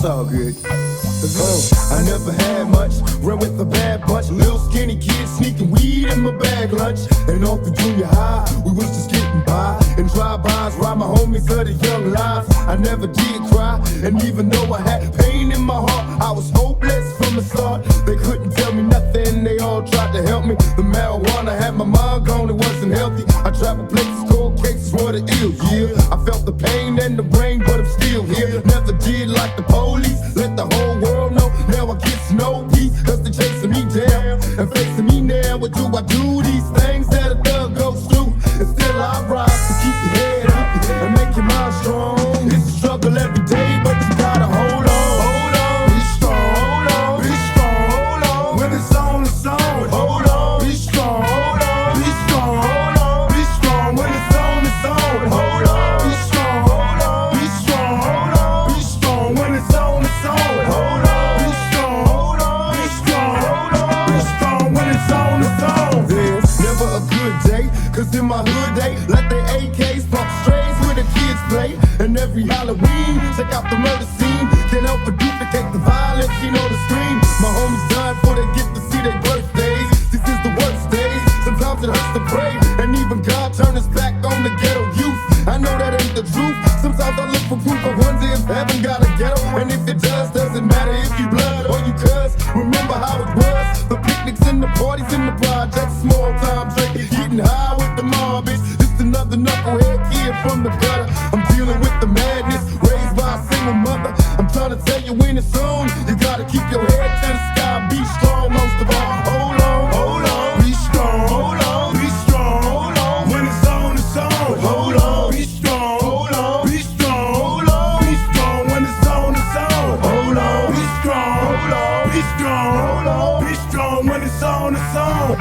It's all good. I never had much, run with a bad bunch. Little skinny kid sneaking weed in my bag lunch. And off the junior high, we was just getting by. And drive-bys, ride my homies of the young lives. I never did cry, and even though I had pain in my heart, I was hopeless from the start. They couldn't tell me nothing, they all tried to help me. The marijuana had my mind gone, it wasn't healthy. I traveled places, cold cases, what it ill, yeah. I felt the pain and the rain, but I'm still here. Never did like the police, let the whole world know. Now I get no peace, cause they're chasing me down and facing me now. What do I do? These things that a thug goes through, and still I rise to keep your head up and make your mind strong. It's a struggle every day, but you gotta hold on. Hold on, be strong. Hold on, be strong. Hold on, when it's on, it's on. Hold on, be strong. Hold on, be strong. Hold on, be strong. When it's on, it's on. Hold on, be strong. Hold on, be strong. Hold on, be strong. When it's on, it's on. Hold on. Never a good day, cause in my hood they let their AKs pump strays where the kids play. And every Halloween, check out the murder scene. Can't help but duplicate the violence, you know the scream. My homies dying for they get to see their birthdays. This is the worst days, sometimes it hurts to pray. And even God turned his back on the ghetto youth. I know that ain't the truth, sometimes I look for proof. I wonder if heaven got a ghetto, and if it does, doesn't matter if you blood or you cuz. Remember how it was, the picnics and the parties in the projects. Small time drinking, getting high with the mob. It's just another knucklehead kid from the gutter. I'm dealing with the madness, raised by a single mother. I'm trying to tell you when it's on, you gotta keep your head to the sky. Be strong most of all. Hold on, be strong. Hold on, be strong. Hold on, when it's on, it's on. Hold on, be strong. Hold on, be strong. Hold on, be strong. When it's on, it's on. Hold on, be strong. Hold on, be strong. Hold on, be strong. When it's on, it's on.